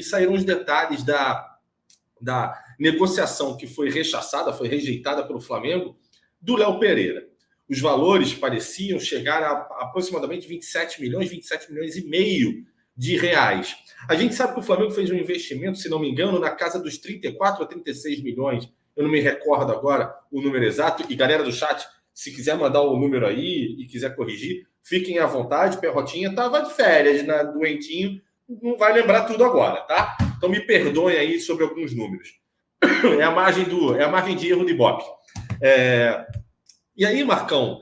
saíram os detalhes da negociação que foi rechaçada, foi rejeitada pelo Flamengo, do Léo Pereira. Os valores pareciam chegar a aproximadamente 27 milhões e meio de reais. A gente sabe que o Flamengo fez um investimento, se não me engano, na casa dos 34 a 36 milhões. Eu não me recordo agora o número exato. E galera do chat, se quiser mandar o número aí e quiser corrigir, fiquem à vontade. Perrotinha estava de férias, doentinho, não vai lembrar tudo agora, tá? Então me perdoem aí sobre alguns números. É a margem de erro de Ibope. E aí, Marcão,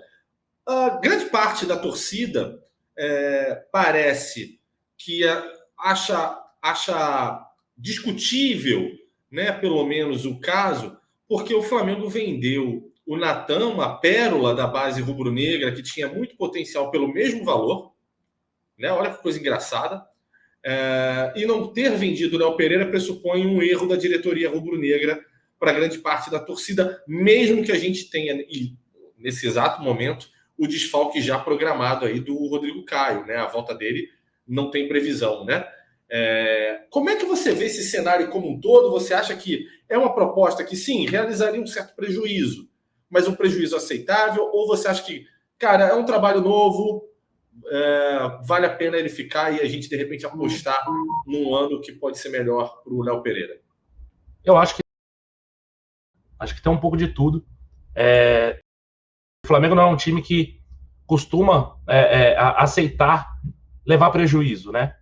a grande parte da torcida parece que acha discutível, né, pelo menos o caso, porque o Flamengo vendeu o Natan, uma pérola da base rubro-negra que tinha muito potencial pelo mesmo valor, né? Olha que coisa engraçada. E não ter vendido o Léo Pereira pressupõe um erro da diretoria rubro-negra para grande parte da torcida, mesmo que a gente tenha, nesse exato momento, o desfalque já programado aí do Rodrigo Caio, né? A volta dele não tem previsão, né? Como é que você vê esse cenário como um todo? Você acha que é uma proposta que, sim, realizaria um certo prejuízo, mas um prejuízo aceitável? Ou você acha que, cara, é um trabalho novo, vale a pena ele ficar e a gente, de repente, apostar num ano que pode ser melhor para o Léo Pereira? Eu acho que tem um pouco de tudo. O Flamengo não é um time que costuma aceitar levar prejuízo, né?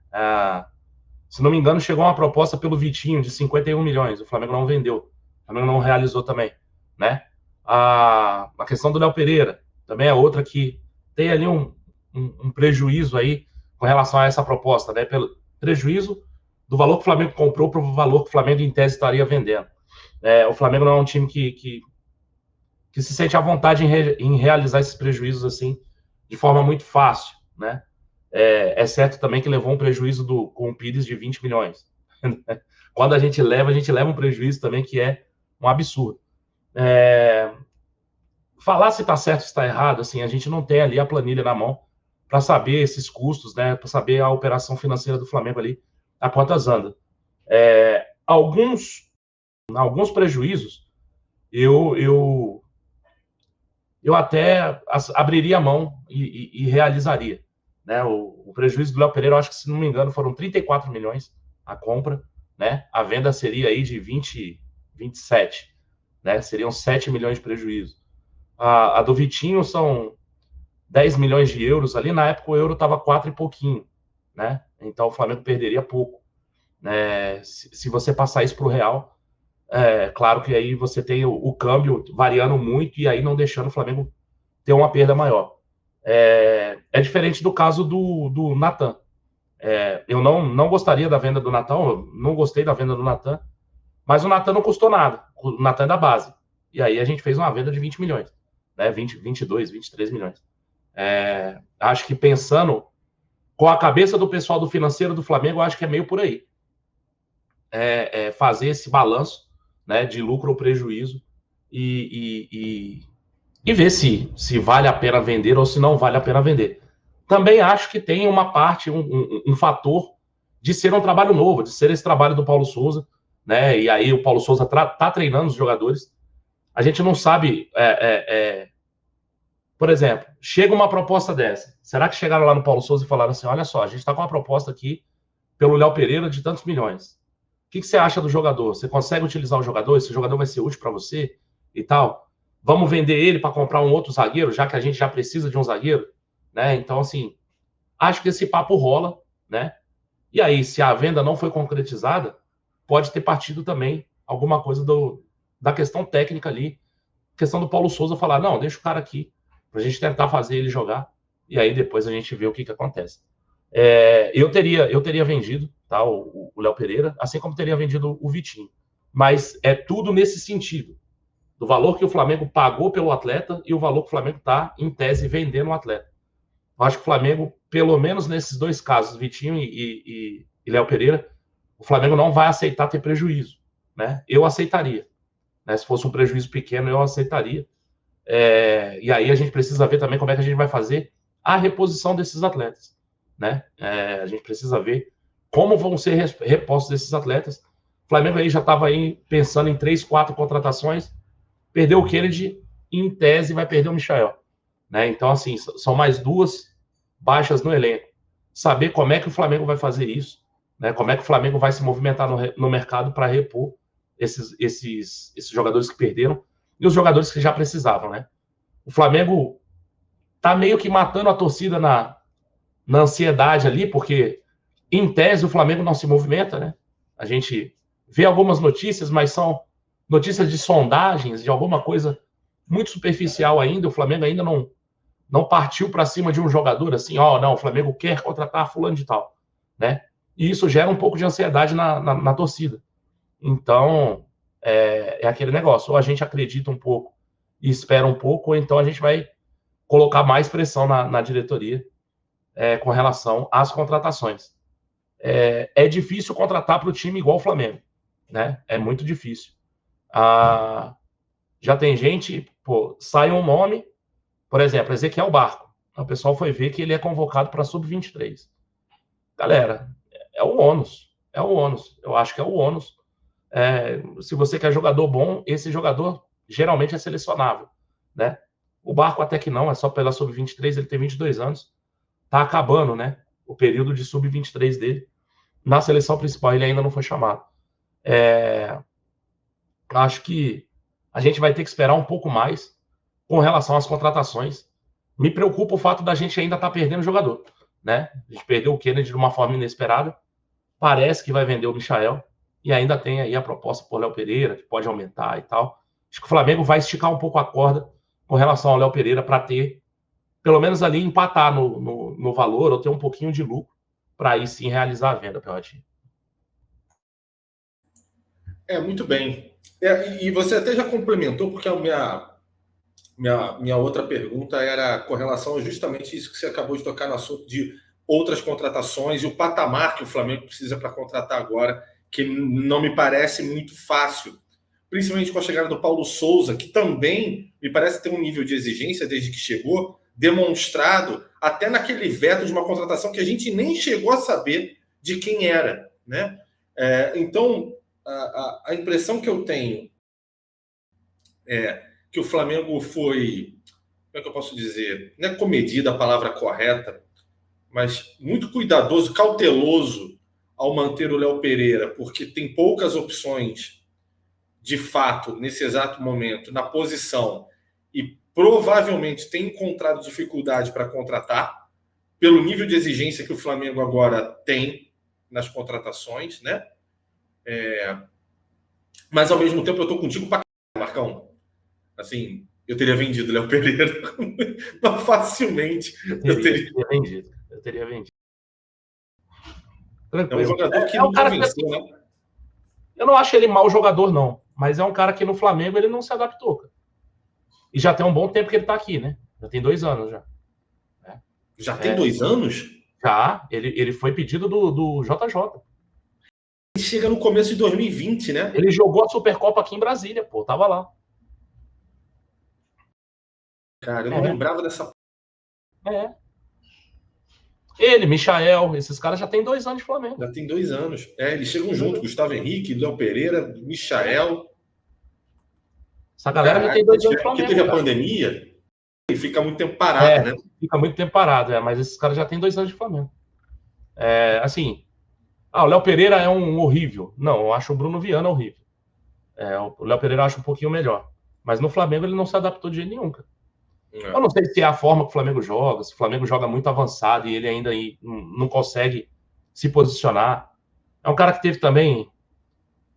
Se não me engano, chegou uma proposta pelo Vitinho de 51 milhões. O Flamengo não vendeu. O Flamengo não realizou também, né? A questão do Léo Pereira também é outra que tem ali um prejuízo aí com relação a essa proposta, né? Pelo prejuízo do valor que o Flamengo comprou para o valor que o Flamengo, em tese, estaria vendendo. O Flamengo não é um time que se sente à vontade em realizar esses prejuízos assim de forma muito fácil, né? É certo também que levou um prejuízo com o Pires de 20 milhões. Quando a gente leva um prejuízo também que é um absurdo. Falar se está certo ou se está errado, assim, a gente não tem ali a planilha na mão para saber esses custos, né? Para saber a operação financeira do Flamengo ali, a quantas anda. Alguns prejuízos, eu até abriria a mão e realizaria. Né? O prejuízo do Léo Pereira, eu acho que, se não me engano, foram 34 milhões a compra, né? A venda seria aí de 27, né? Seriam 7 milhões de prejuízo. A do Vitinho são 10 milhões de euros ali. Na época o euro estava 4 e pouquinho, né? Então o Flamengo perderia pouco. Se você passar isso para o real, claro que aí você tem o câmbio variando muito e aí não deixando o Flamengo ter uma perda maior. É diferente do caso do Natan. Eu não gostaria da venda do Natan, não gostei da venda do Natan, mas o Natan não custou nada. O Natan é da base. E aí a gente fez uma venda de 20 milhões, né? 22, 23 milhões. Acho que pensando com a cabeça do pessoal do financeiro do Flamengo, acho que é meio por aí. Fazer esse balanço, né, de lucro ou prejuízo e ver se vale a pena vender ou se não vale a pena vender. Também acho que tem uma parte, um fator de ser um trabalho novo, de ser esse trabalho do Paulo Souza, né? E aí o Paulo Souza tá treinando os jogadores. A gente não sabe, por exemplo, chega uma proposta dessa. Será que chegaram lá no Paulo Souza e falaram assim, olha só, a gente está com uma proposta aqui pelo Léo Pereira de tantos milhões. O que você acha do jogador? Você consegue utilizar o jogador? Esse jogador vai ser útil para você e tal? Vamos vender ele para comprar um outro zagueiro, já que a gente já precisa de um zagueiro, né? Então, assim, acho que esse papo rola, né? E aí, se a venda não foi concretizada, pode ter partido também alguma coisa da questão técnica ali, questão do Paulo Souza falar, não, deixa o cara aqui, pra gente tentar fazer ele jogar, e aí depois a gente vê o que acontece. Eu teria vendido, tá, o Léo Pereira, assim como teria vendido o Vitinho, mas é tudo nesse sentido, do valor que o Flamengo pagou pelo atleta e o valor que o Flamengo está, em tese, vendendo o atleta. Eu acho que o Flamengo, pelo menos nesses dois casos, Vitinho e Léo Pereira, o Flamengo não vai aceitar ter prejuízo, né? Eu aceitaria, né? Se fosse um prejuízo pequeno, eu aceitaria. E aí a gente precisa ver também como é que a gente vai fazer a reposição desses atletas, né? A gente precisa ver como vão ser repostos desses atletas. O Flamengo aí já estava aí pensando em 3, 4 contratações, perdeu o Kennedy e, em tese, vai perder o Michael. Né? Então, assim, são mais 2 baixas no elenco. Saber como é que o Flamengo vai fazer isso, né? Como é que o Flamengo vai se movimentar no mercado para repor esses jogadores que perderam e os jogadores que já precisavam, né? O Flamengo tá meio que matando a torcida na ansiedade ali, porque, em tese, o Flamengo não se movimenta, né? A gente vê algumas notícias, mas são notícias de sondagens, de alguma coisa muito superficial ainda. O Flamengo ainda não partiu para cima de um jogador assim, não, o Flamengo quer contratar fulano de tal, né? E isso gera um pouco de ansiedade na torcida. Então, é aquele negócio, ou a gente acredita um pouco e espera um pouco, ou então a gente vai colocar mais pressão na diretoria com relação às contratações. É difícil contratar para o time igual o Flamengo, né? É muito difícil. Já tem gente, sai um nome, por exemplo, Ezequiel Barco. O pessoal foi ver que ele é convocado para sub-23. Galera, é o ônus. Eu acho que é o ônus. Se você quer jogador bom, esse jogador geralmente é selecionável, né? O Barco até que não, é só pela sub-23, ele tem 22 anos. Tá acabando, né? O período de sub-23 dele. Na seleção principal ele ainda não foi chamado. Acho que a gente vai ter que esperar um pouco mais com relação às contratações. Me preocupa o fato da gente ainda estar perdendo jogador, né? A gente perdeu o Kennedy de uma forma inesperada. Parece que vai vender o Michael. E ainda tem aí a proposta por Léo Pereira, que pode aumentar e tal. Acho que o Flamengo vai esticar um pouco a corda com relação ao Léo Pereira para ter, pelo menos ali, empatar no valor ou ter um pouquinho de lucro para aí sim realizar a venda, Perrotinho. Muito bem. E você até já complementou, porque a minha outra pergunta era com relação a justamente isso que você acabou de tocar no assunto de outras contratações e o patamar que o Flamengo precisa para contratar agora, que não me parece muito fácil, principalmente com a chegada do Paulo Souza, que também me parece ter um nível de exigência desde que chegou, demonstrado até naquele veto de uma contratação que a gente nem chegou a saber de quem era, né? Então, a impressão que eu tenho é que o Flamengo foi, como é que eu posso dizer, não é comedida a palavra correta, mas muito cuidadoso, cauteloso ao manter o Léo Pereira, porque tem poucas opções, de fato, nesse exato momento, na posição, e provavelmente tem encontrado dificuldade para contratar, pelo nível de exigência que o Flamengo agora tem nas contratações, né? Mas, ao mesmo tempo, eu estou contigo para Marcão. Assim, eu teria vendido o Léo Pereira facilmente. Eu teria vendido. É um jogador que não venceu, né? Eu não acho ele mau jogador, não. Mas é um cara que no Flamengo ele não se adaptou. E já tem um bom tempo que ele tá aqui, né? Já tem 2 anos já. Já tem 2 anos? Já. Ele foi pedido do JJ. Ele chega no começo de 2020, né? Ele jogou a Supercopa aqui em Brasília, tava lá. Cara, eu não lembrava dessa... Ele, Michael, esses caras já tem 2 anos de Flamengo. Já tem 2 anos. Eles chegam juntos, Gustavo Henrique, Léo Pereira, Michael. Essa galera já tem 2 anos de Flamengo. Porque teve a pandemia e fica muito tempo parado, né? Fica muito tempo parado, mas esses caras já tem 2 anos de Flamengo. Assim, o Léo Pereira é um horrível. Não, eu acho o Bruno Viana horrível. O Léo Pereira eu acho um pouquinho melhor. Mas no Flamengo ele não se adaptou de jeito nenhum, cara. Eu não sei se é a forma que o Flamengo joga, se o Flamengo joga muito avançado e ele ainda não consegue se posicionar. É um cara que teve também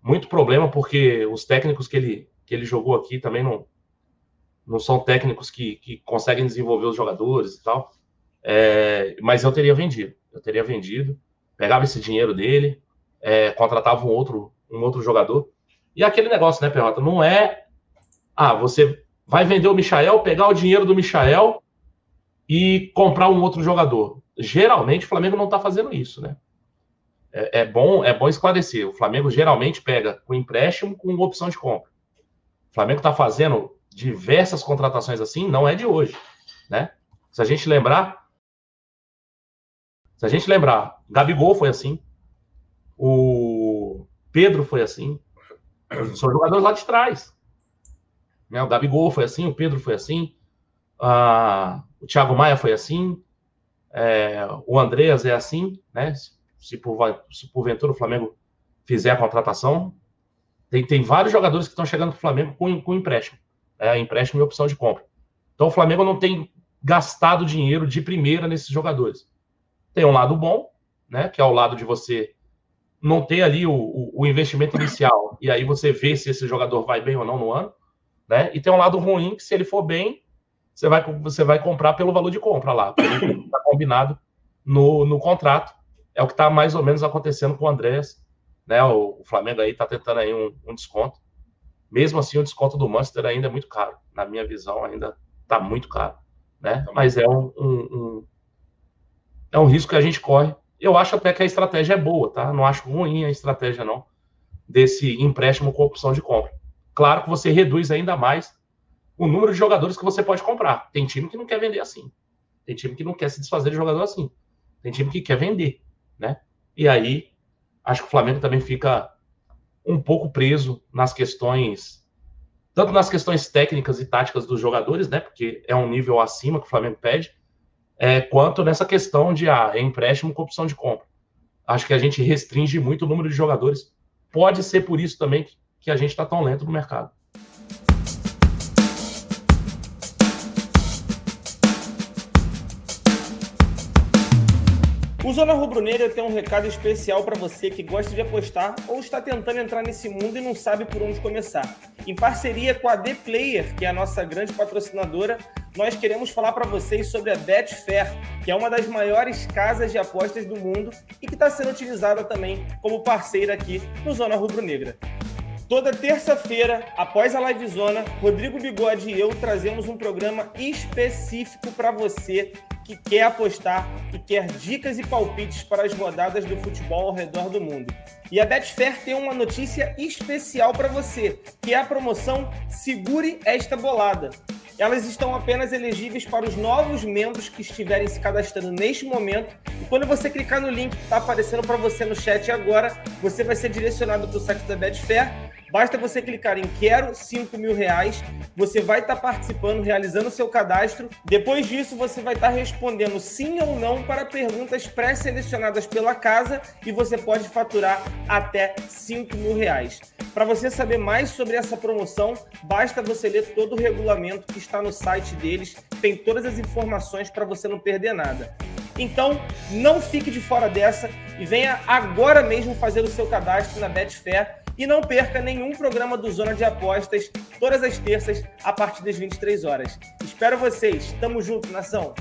muito problema, porque os técnicos que ele jogou aqui também não são técnicos que conseguem desenvolver os jogadores e tal. Mas eu teria vendido, pegava esse dinheiro dele, contratava um outro jogador. E aquele negócio, né, Perrota? Não é... você vai vender o Michael, pegar o dinheiro do Michael e comprar um outro jogador. Geralmente o Flamengo não está fazendo isso, né? É bom esclarecer. O Flamengo geralmente pega com empréstimo com opção de compra. O Flamengo está fazendo diversas contratações assim, não é de hoje, né? Se a gente lembrar, Gabigol foi assim, O Pedro foi assim. São jogadores lá de trás. Né? O Gabigol foi assim, o Pedro foi assim, o Thiago Maia foi assim, o Andreas é assim, né? Se porventura o Flamengo fizer a contratação, tem vários jogadores que estão chegando para o Flamengo com empréstimo. Empréstimo e opção de compra. Então o Flamengo não tem gastado dinheiro de primeira nesses jogadores. Tem um lado bom, né? Que é o lado de você não ter ali o investimento inicial, e aí você vê se esse jogador vai bem ou não no ano, né? E tem um lado ruim, que se ele for bem, você vai comprar pelo valor de compra lá, pelo que está combinado no contrato. É o que está mais ou menos acontecendo com o Andrés, né? O Flamengo aí está tentando aí um desconto. Mesmo assim, o desconto do Manchester ainda é muito caro. Na minha visão, ainda está muito caro, né? Mas é um risco que a gente corre. Eu acho até que a estratégia é boa, tá? Não acho ruim a estratégia, não, desse empréstimo com opção de compra. Claro que você reduz ainda mais o número de jogadores que você pode comprar. Tem time que não quer vender assim. Tem time que não quer se desfazer de jogador assim. Tem time que quer vender, né? E aí, acho que o Flamengo também fica um pouco preso nas questões, tanto nas questões técnicas e táticas dos jogadores, né? Porque é um nível acima que o Flamengo pede, quanto nessa questão de empréstimo com opção de compra. Acho que a gente restringe muito o número de jogadores. Pode ser por isso também que a gente está tão lento no mercado. O Zona Rubro-Negra tem um recado especial para você que gosta de apostar ou está tentando entrar nesse mundo e não sabe por onde começar. Em parceria com a The Player, que é a nossa grande patrocinadora, nós queremos falar para vocês sobre a Betfair, que é uma das maiores casas de apostas do mundo e que está sendo utilizada também como parceira aqui no Zona Rubro-Negra. Toda terça-feira, após a Live Zona, Rodrigo Bigode e eu trazemos um programa específico para você que quer apostar e quer dicas e palpites para as rodadas do futebol ao redor do mundo. E a Betfair tem uma notícia especial para você, que é a promoção Segure Esta Bolada. Elas estão apenas elegíveis para os novos membros que estiverem se cadastrando neste momento. E quando você clicar no link que está aparecendo para você no chat agora, você vai ser direcionado para o site da Betfair. Basta você clicar em Quero R$5.000, você vai estar participando, realizando o seu cadastro. Depois disso, você vai estar respondendo sim ou não para perguntas pré-selecionadas pela casa e você pode faturar até R$5.000. Para você saber mais sobre essa promoção, basta você ler todo o regulamento que está no site deles. Tem todas as informações para você não perder nada. Então, não fique de fora dessa e venha agora mesmo fazer o seu cadastro na Betfair. E não perca nenhum programa do Zona de Apostas, todas as terças, a partir das 23 horas. Espero vocês. Tamo junto, nação!